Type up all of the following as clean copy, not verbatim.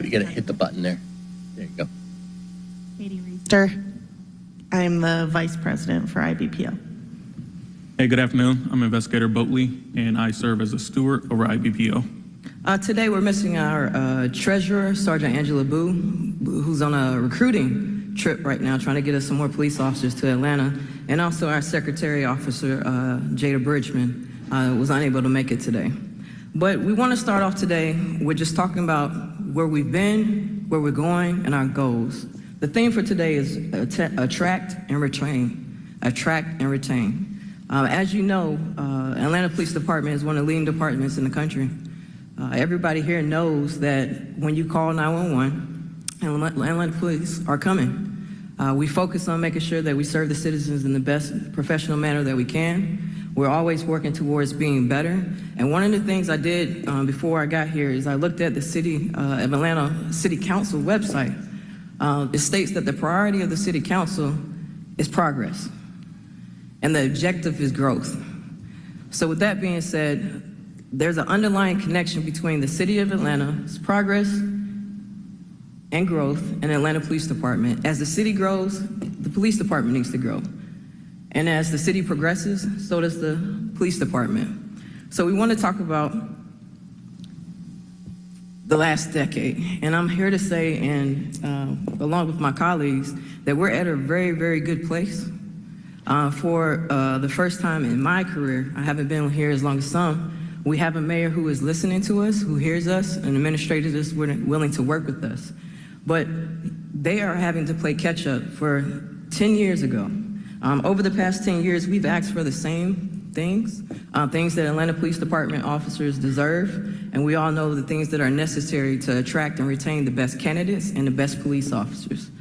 You gotta hit the button there. There you go. Katie Reister. I'm the Vice President for IBPO. Hey, good afternoon. I'm Investigator Boatley, and I serve as a steward over IBPO. Today we're missing our treasurer, Sergeant Angela Boo, who's on a recruiting trip right now, trying to get us some more police officers to Atlanta, and also our secretary officer, Jada Bridgman, was unable to make it today. But we want to start off today with just talking about where we've been, where we're going, and our goals. The theme for today is attract and retain. Attract and retain. As you know, Atlanta Police Department is one of the leading departments in the country. Everybody here knows that when you call 911, Atlanta Police are coming. We focus on making sure that we serve the citizens in the best professional manner that we can. We're always working towards being better. And one of the things I did before I got here is I looked at the City of Atlanta City Council website. It states that the priority of the City Council is progress, and the objective is growth. So with that being said, there's an underlying connection between the City of Atlanta's progress and growth and Atlanta Police Department. As the city grows, the police department needs to grow. And as the city progresses, so does the police department. So we want to talk about the last decade. And I'm here to say, and along with my colleagues, that we're at a very, very good place. For the first time in my career, I haven't been here as long as some, we have a mayor who is listening to us, who hears us, and administrators is willing to work with us. But they are having to play catch up. For 10 years ago, over the past 10 years, we've asked for the same things, things that Atlanta Police Department officers deserve, and we all know the things that are necessary to attract and retain the best candidates and the best police officers.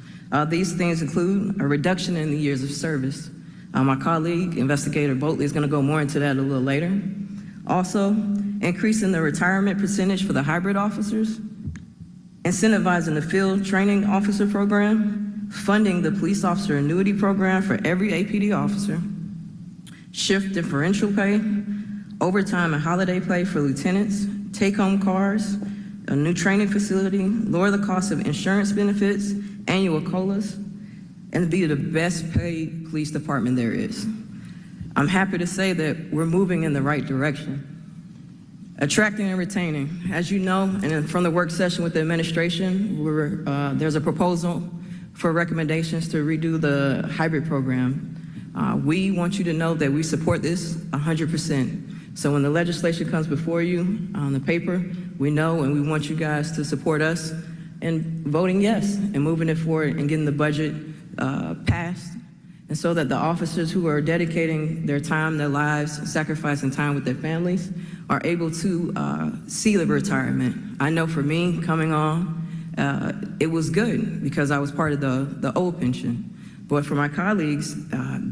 These things include a reduction in the years of service. My colleague, Investigator Boatley, is going to go more into that a little later. Also, increasing the retirement percentage for the hybrid officers, incentivizing the field training officer program, funding the police officer annuity program for every APD officer, shift differential pay, overtime and holiday pay for lieutenants, take-home cars, a new training facility, lower the cost of insurance benefits, annual COLAs, and be the best paid police department there is. I'm happy to say that we're moving in the right direction. Attracting and retaining. As you know, and from the work session with the administration, there's a proposal for recommendations to redo the hybrid program. We want you to know that we support this 100%. So when the legislation comes before you on the paper, we know and we want you guys to support us in voting yes and moving it forward and getting the budget passed. And so that the officers who are dedicating their time, their lives, sacrificing time with their families are able to see the retirement. I know for me, coming on, it was good because I was part of the old pension. But for my colleagues,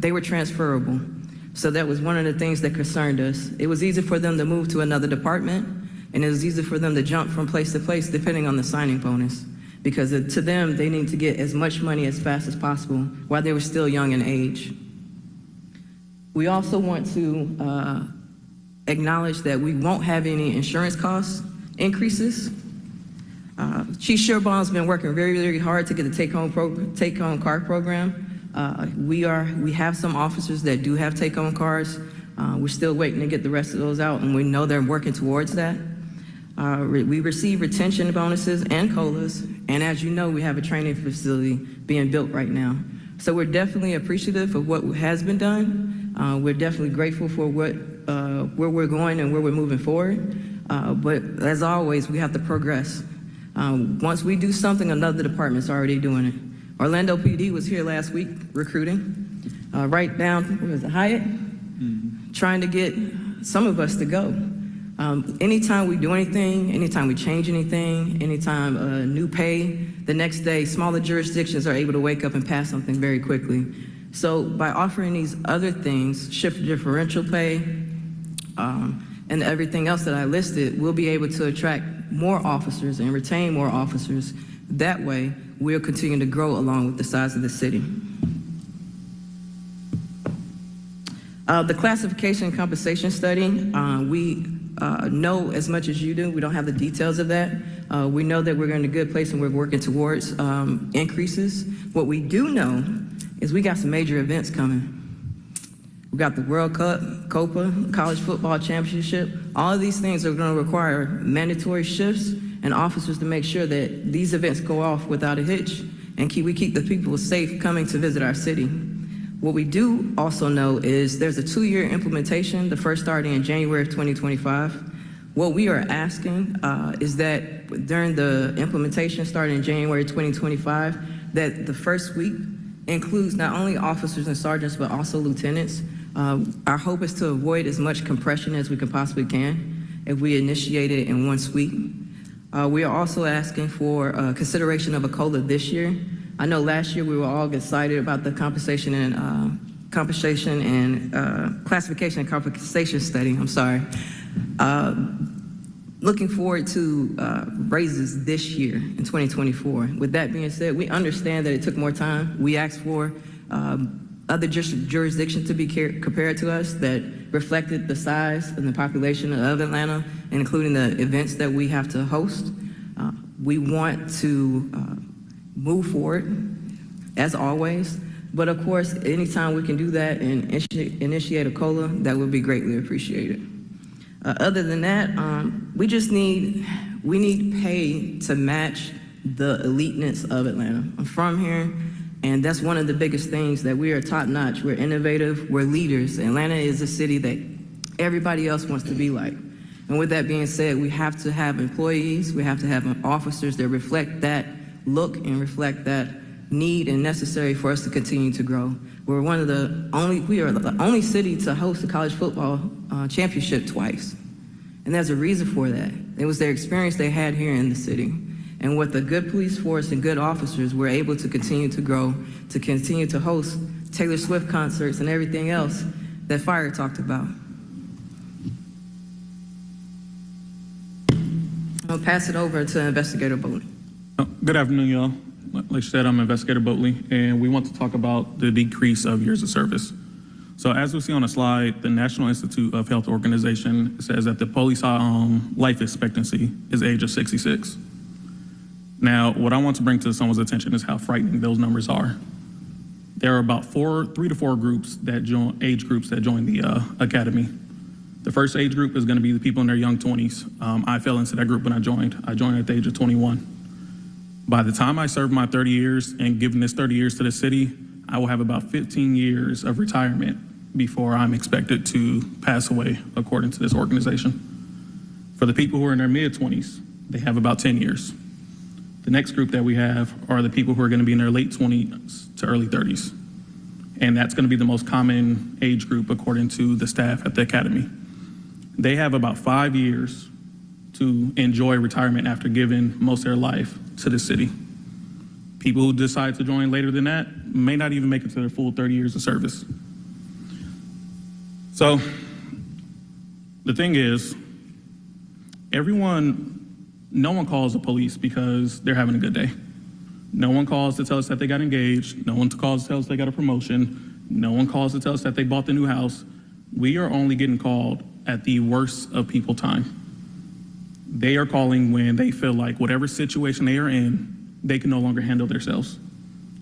they were transferable. So that was one of the things that concerned us. It was easy for them to move to another department, and it was easy for them to jump from place to place depending on the signing bonus. Because to them, they need to get as much money as fast as possible while they were still young in age. We also want to acknowledge that we won't have any insurance cost increases. Chief Sherbaum's been working very, very hard to get the take-home car program. We have some officers that do have take-home cars. We're still waiting to get the rest of those out, and we know they're working towards that. We receive retention bonuses and COLAs, and as you know, we have a training facility being built right now. So we're definitely appreciative of what has been done. We're definitely grateful for where we're going and where we're moving forward. But as always, we have to progress. Once we do something, another department's already doing it. Orlando PD was here last week recruiting, right down, what was it, Hyatt? Trying to get some of us to go. Anytime we do anything, anytime we change anything, anytime new pay, the next day, smaller jurisdictions are able to wake up and pass something very quickly. So by offering these other things, shift differential pay, and everything else that I listed, we'll be able to attract more officers and retain more officers. That way, we'll continue to grow along with the size of the city. The classification and compensation study, we know as much as you do. We don't have the details of that. We know that we're in a good place and we're working towards increases. What we do know is we got some major events coming. We got the World Cup, Copa, College Football Championship. All of these things are going to require mandatory shifts and officers to make sure that these events go off without a hitch and we keep the people safe coming to visit our city. What we do also know is there's a 2-year implementation, the first starting in January of 2025. What we are asking is that during the implementation starting in January 2025, that the first week includes not only officers and sergeants, but also lieutenants. Our hope is to avoid as much compression as we can possibly can if we initiate it in one sweep. We are also asking for consideration of a COLA this year. I know last year we were all excited about the classification and compensation study. I'm sorry. Looking forward to raises this year in 2024. With that being said, we understand that it took more time. We asked for other jurisdictions to be compared to us that reflected the size and the population of Atlanta, including the events that we have to host. We want to move forward, as always, but of course, anytime we can do that and initiate a COLA, that would be greatly appreciated. Other than that, we need pay to match the eliteness of Atlanta. I'm from here, and that's one of the biggest things, that we are top notch, we're innovative, we're leaders. Atlanta is a city that everybody else wants to be like. And with that being said, we have to have employees, we have to have officers that reflect that look and reflect that need and necessary for us to continue to grow. We are the only city to host a college football championship twice. And there's a reason for that. It was their experience they had here in the city. And with a good police force and good officers, we're able to continue to grow, to continue to host Taylor Swift concerts and everything else that Fire talked about. I'll pass it over to Investigator Boatley. Good afternoon, y'all. Like you said, I'm Investigator Boatley, and we want to talk about the decrease of years of service. So as we see on the slide, the National Institute of Health Organization says that the police life expectancy is age of 66. Now, what I want to bring to someone's attention is how frightening those numbers are. There are about 3 to 4 age groups that join the academy. The first age group is going to be the people in their young 20s. I fell into that group when I joined. I joined at the age of 21. By the time I serve my 30 years and given this 30 years to the city, I will have about 15 years of retirement before I'm expected to pass away, according to this organization. For the people who are in their mid-20s, they have about 10 years. The next group that we have are the people who are going to be in their late 20s to early 30s. And that's going to be the most common age group, according to the staff at the academy. They have about 5 years to enjoy retirement after giving most of their life to the city. People who decide to join later than that may not even make it to their full 30 years of service. So the thing is, no one calls the police because they're having a good day. No one calls to tell us that they got engaged. No one calls to tell us they got a promotion. No one calls to tell us that they bought the new house. We are only getting called at the worst of people time. They are calling when they feel like whatever situation they are in, they can no longer handle themselves.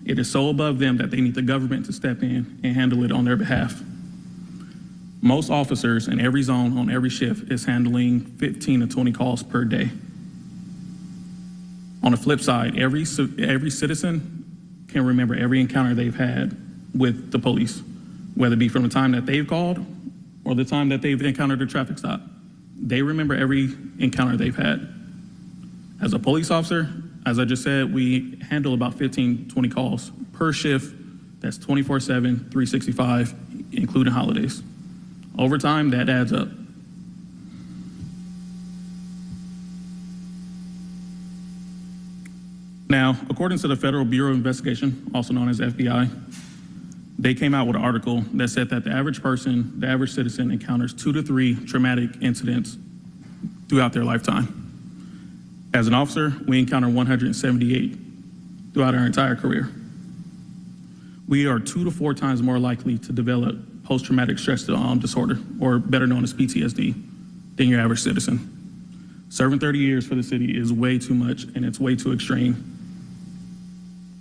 It is so above them that they need the government to step in and handle it on their behalf. Most officers in every zone on every shift is handling 15 to 20 calls per day. On the flip side, every citizen can remember every encounter they've had with the police, whether it be from the time that they've called or the time that they've encountered a traffic stop. They remember every encounter they've had. As a police officer, as I just said, we handle about 15, 20 calls per shift. That's 24/7, 365, including holidays. Over time, that adds up. Now, according to the Federal Bureau of Investigation, also known as FBI, they came out with an article that said that the average person, the average citizen, encounters 2 to 3 traumatic incidents throughout their lifetime. As an officer, we encounter 178 throughout our entire career. We are 2 to 4 times more likely to develop post-traumatic stress disorder, or better known as PTSD, than your average citizen. Serving 30 years for the city is way too much, and it's way too extreme.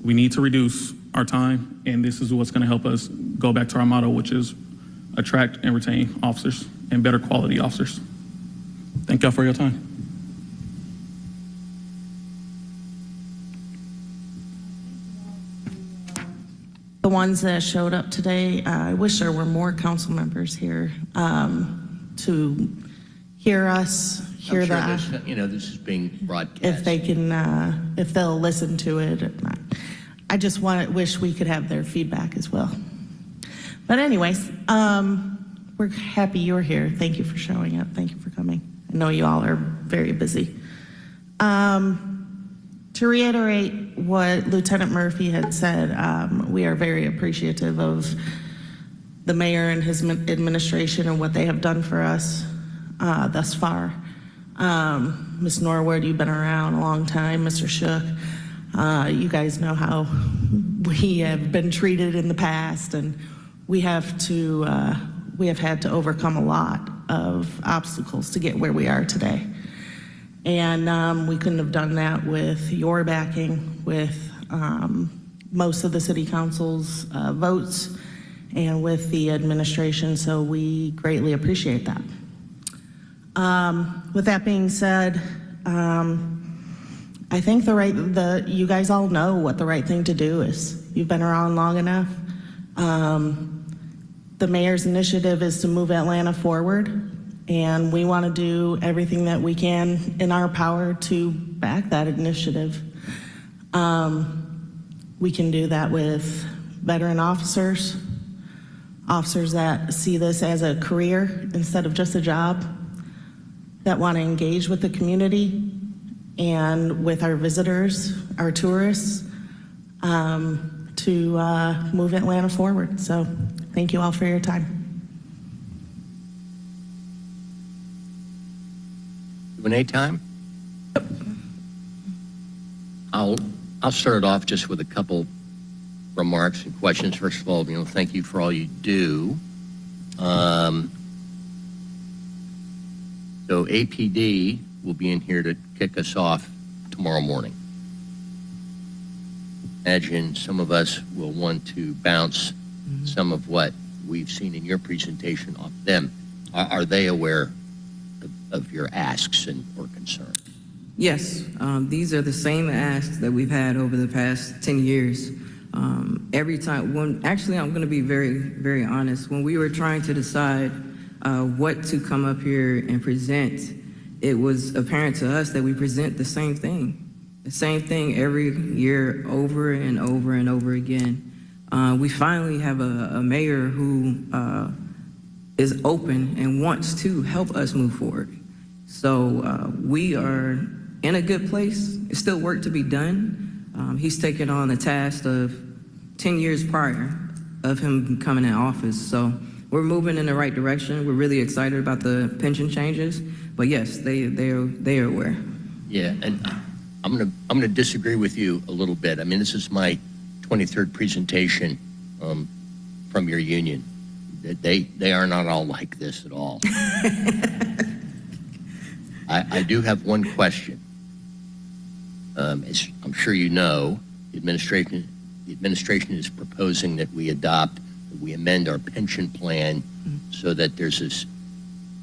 We need to reduce our time, and this is what's going to help us go back to our motto, which is attract and retain officers and better quality officers. Thank y'all for your time. The ones that showed up today, I wish there were more council members here to hear us, hear I'm sure that. this is being broadcast. If they can, if they'll listen to it. I just wish we could have their feedback as well. But anyways, we're happy you're here. Thank you for showing up. Thank you for coming. I know you all are very busy. To reiterate what Lieutenant Murphy had said, we are very appreciative of the mayor and his administration and what they have done for us thus far. Ms. Norwood, you've been around a long time. Mr. Shook, you guys know how we have been treated in the past, and we have had to overcome a lot of obstacles to get where we are today. And we couldn't have done that with your backing, with most of the city council's votes, and with the administration, so we greatly appreciate that. With that being said, I think you guys all know what the right thing to do is. You've been around long enough. The mayor's initiative is to move Atlanta forward, and we want to do everything that we can in our power to back that initiative. We can do that with veteran officers that see this as a career instead of just a job, that want to engage with the community and with our visitors, our tourists, to move Atlanta forward. So thank you all for your time. Q&A time? I'll start it off just with a couple remarks and questions. First of all, thank you for all you do. So APD will be in here to kick us off tomorrow morning. Imagine some of us will want to bounce some of what we've seen in your presentation off them. Are they aware of your asks or concerns? Yes, these are the same asks that we've had over the past 10 years. Every time, actually I'm going to be very, very honest. When we were trying to decide what to come up here and present, it was apparent to us that we present the same thing every year over and over and over again. We finally have a mayor who is open and wants to help us move forward. So we are in a good place. There's still work to be done. He's taken on the task of 10 years prior of him coming in office. So we're moving in the right direction. We're really excited about the pension changes. But yes, they are aware. Yeah, and I'm gonna disagree with you a little bit. I mean, this is my 23rd presentation from your union. They are not all like this at all. I do have one question. As I'm sure you know, the administration is proposing that we amend our pension plan so that there's a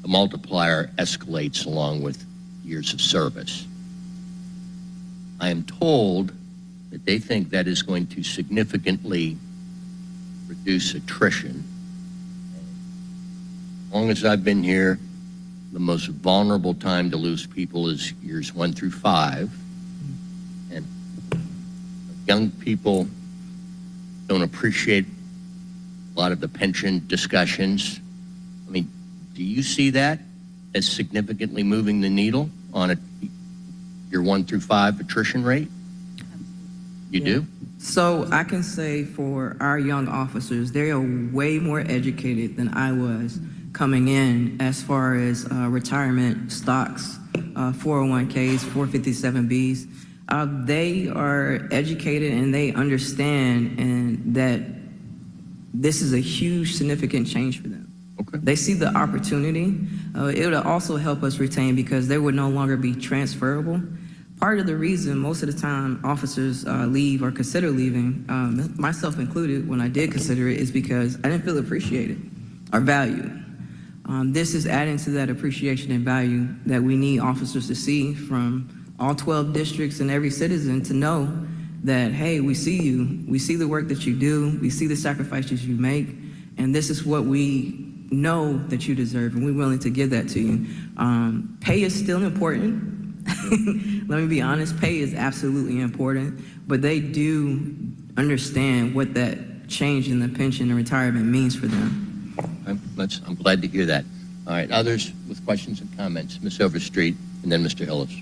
multiplier escalates along with years of service. I am told that they think that is going to significantly reduce attrition. As long as I've been here, the most vulnerable time to lose people is years 1 through 5. And young people don't appreciate a lot of the pension discussions. I mean, do you see that as significantly moving the needle on your 1 through 5 attrition rate? You do? So I can say for our young officers, they are way more educated than I was coming in as far as retirement stocks, 401ks, 457Bs. They are educated and they understand and that this is a huge, significant change for them. Okay. They see the opportunity. It would also help us retain because they would no longer be transferable. Part of the reason most of the time officers leave or consider leaving, myself included, when I did consider it, is because I didn't feel appreciated or valued. This is adding to that appreciation and value that we need officers to see from all 12 districts and every citizen to know that, hey, we see you, we see the work that you do, we see the sacrifices you make, and this is what we know that you deserve, and we're willing to give that to you. Pay is still important. Let me be honest, pay is absolutely important, but they do understand what that change in the pension and retirement means for them. I'm glad to hear that. All right, others with questions and comments? Ms. Overstreet, and then Mr. Hillis.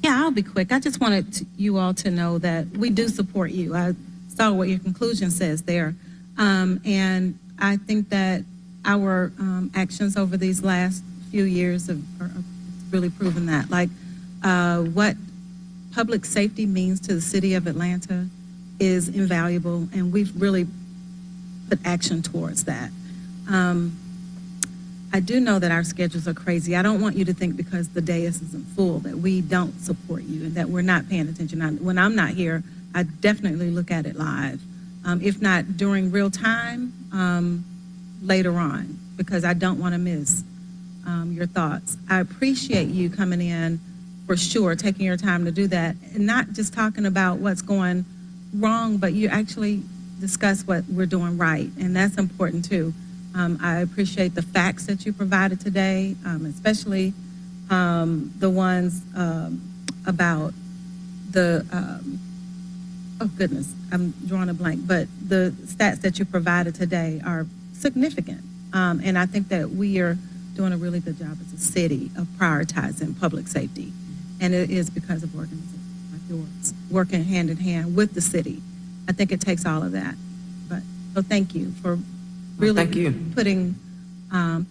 Yeah, I'll be quick. I just wanted you all to know that we do support you. I saw what your conclusion says there. And I think that our actions over these last few years have really proven that. Like what public safety means to the city of Atlanta is invaluable, and we've really put action towards that. I do know that our schedules are crazy. I don't want you to think because the dais isn't full that we don't support you and that we're not paying attention. When I'm not here, I definitely look at it live. If not during real time, later on, because I don't want to miss your thoughts. I appreciate you coming in, for sure, taking your time to do that, and not just talking about what's going wrong, but you actually discuss what we're doing right, and that's important too. I appreciate the facts that you provided today, especially the ones about the, oh goodness, I'm drawing a blank, but the stats that you provided today are significant. And I think that we are doing a really good job as a city of prioritizing public safety. And it is because of organizations like yours, working hand in hand with the city. I think it takes all of that. But so thank you for really putting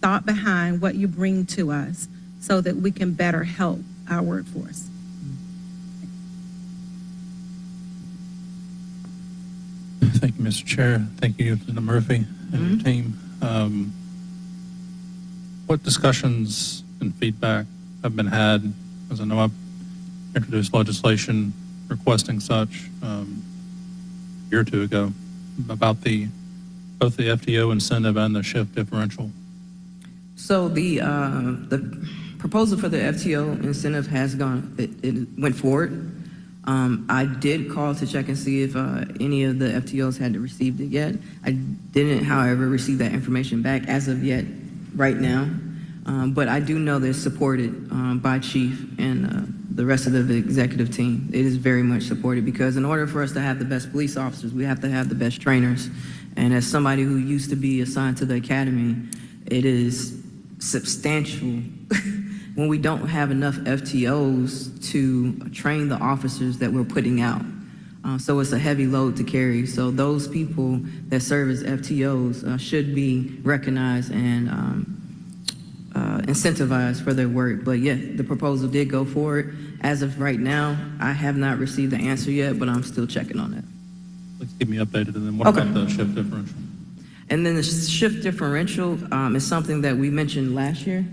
thought behind what you bring to us so that we can better help our workforce. Thank you, Mr. Chair. Thank you, Lieutenant Murphy and your team. What discussions and feedback have been had, as I know I've introduced legislation requesting such a year or two ago, about both the FTO incentive and the shift differential? So the proposal for the FTO incentive has gone, it went forward. I did call to check and see if any of the FTOs had received it yet. I didn't, however, receive that information back as of yet right now. But I do know that it's supported by Chief and the rest of the executive team. It is very much supported because in order for us to have the best police officers, we have to have the best trainers. And as somebody who used to be assigned to the academy, it is substantial when we don't have enough FTOs to train the officers that we're putting out. So it's a heavy load to carry. So those people that serve as FTOs should be recognized and incentivized for their work. But yeah, the proposal did go forward. As of right now, I have not received the answer yet, but I'm still checking on it. Please keep me updated. And then what about the shift differential? And then the shift differential is something that we mentioned last year.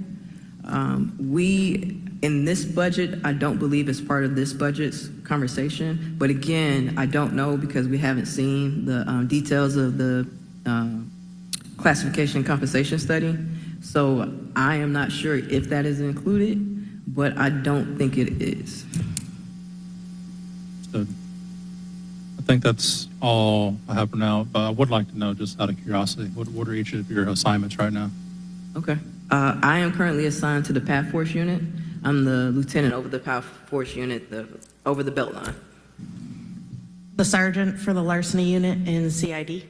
In this budget, I don't believe it's part of this budget's conversation, but again, I don't know because we haven't seen the details of the classification and compensation study. So I am not sure if that is included, but I don't think it is. So I think that's all I have for now, but I would like to know, just out of curiosity, what are each of your assignments right now? Okay. I am currently assigned to the PAF Force unit. I'm the lieutenant over the PAF Force unit, over the belt line. The sergeant for the larceny unit in CID.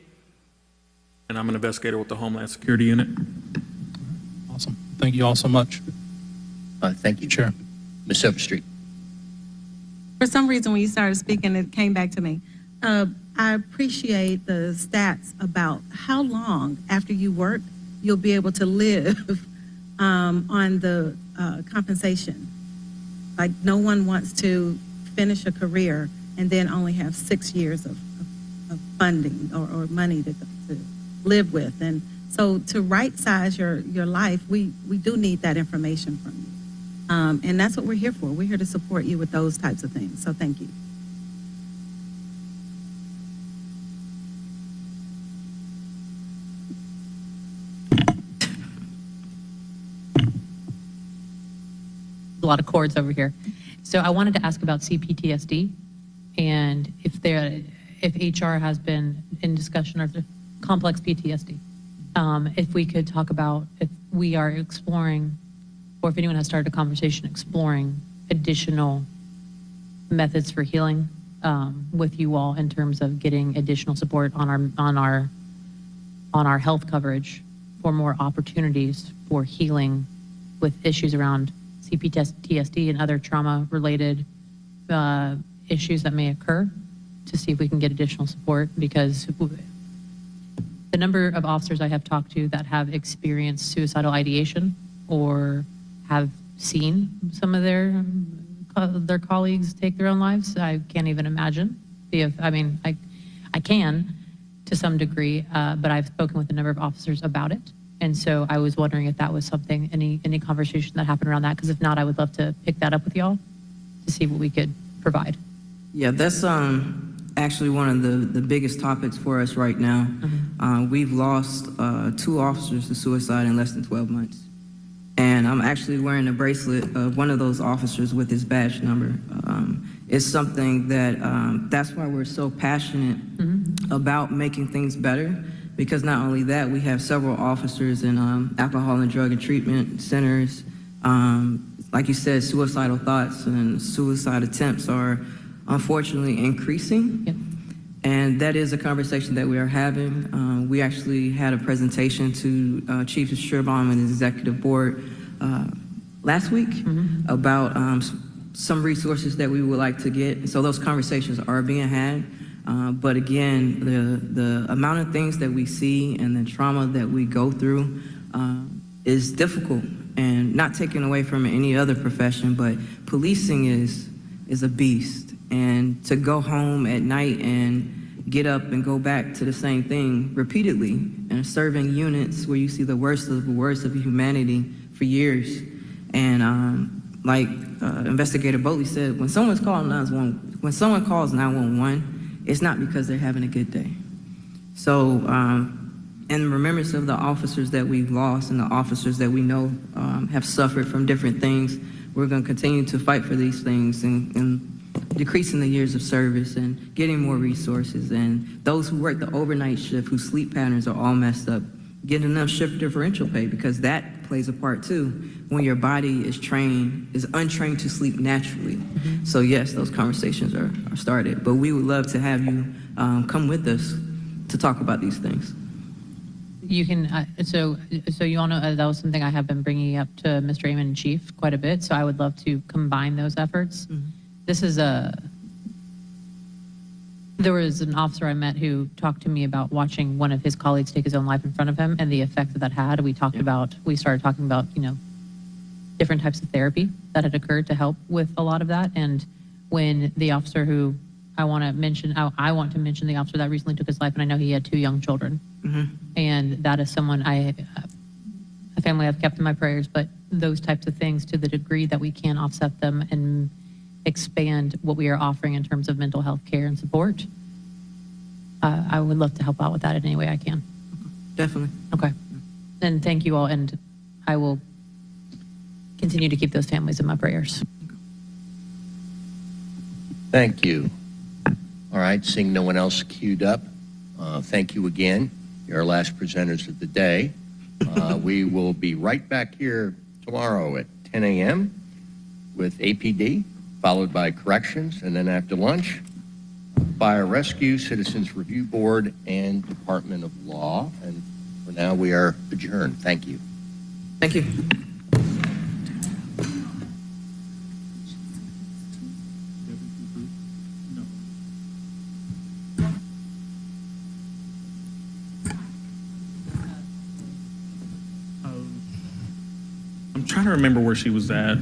And I'm an investigator with the Homeland Security Unit. Awesome. Thank you all so much. Thank you, Chair. Ms. Overstreet. For some reason, when you started speaking, it came back to me. I appreciate the stats about how long after you work you'll be able to live on the compensation. Like, no one wants to finish a career and then only have 6 years of funding or money to live with. And so to right-size your life, we do need that information from you. And that's what we're here for. We're here to support you with those types of things. So thank you. A lot of chords over here. So I wanted to ask about CPTSD and if HR has been in discussion of the complex PTSD. If we could talk about if we are exploring, or if anyone has started a conversation exploring additional methods for healing with you all in terms of getting additional support on our health coverage for more opportunities for healing with issues around CPTSD and other trauma-related issues that may occur, to see if we can get additional support, because the number of officers I have talked to that have experienced suicidal ideation or have seen some of their colleagues take their own lives, I can't even imagine. I can to some degree, but I've spoken with a number of officers about it. And so I was wondering if that was something, any conversation that happened around that, because if not, I would love to pick that up with y'all to see what we could provide. Yeah, that's actually one of the biggest topics for us right now. We've lost 2 officers to suicide in less than 12 months. And I'm actually wearing a bracelet of one of those officers with his badge number. It's something that's why we're so passionate about making things better, because not only that, we have several officers in alcohol and drug and treatment centers. Like you said, suicidal thoughts and suicide attempts are unfortunately increasing. Yep. And that is a conversation that we are having. We actually had a presentation to Chief Sherbaum and his executive board last week about some resources that we would like to get. So those conversations are being had. But again, the amount of things that we see and the trauma that we go through is difficult, and not taken away from any other profession, but policing is a beast. And to go home at night and get up and go back to the same thing repeatedly, and serving units where you see the worst of humanity for years. And like Investigator Boatley said, when someone calls 911, it's not because they're having a good day. So in remembrance of the officers that we've lost and the officers that we know have suffered from different things, we're going to continue to fight for these things and decreasing the years of service and getting more resources. And those who work the overnight shift, whose sleep patterns are all messed up, getting enough shift differential pay, because that plays a part too when your body is untrained to sleep naturally. So yes, those conversations are started, but we would love to have you come with us to talk about these things. You can, so you all know that was something I have been bringing up to Mr. Amon and Chief quite a bit, so I would love to combine those efforts. This is there was an officer I met who talked to me about watching one of his colleagues take his own life in front of him and the effect that had. We started talking about, different types of therapy that had occurred to help with a lot of that. And when the officer who I want to mention the officer that recently took his life, and I know he had 2 young children. And that is someone a family I've kept in my prayers, but those types of things, to the degree that we can offset them and expand what we are offering in terms of mental health care and support, I would love to help out with that in any way I can. Definitely. Okay. And thank you all, and I will continue to keep those families in my prayers. Thank you. All right, seeing no one else queued up, thank you again. You're our last presenters of the day. We will be right back here tomorrow at 10 a.m. with APD, followed by corrections, and then after lunch, Fire Rescue, Citizens Review Board, and Department of Law. And for now, we are adjourned. Thank you. Thank you. I'm trying to remember where she was at.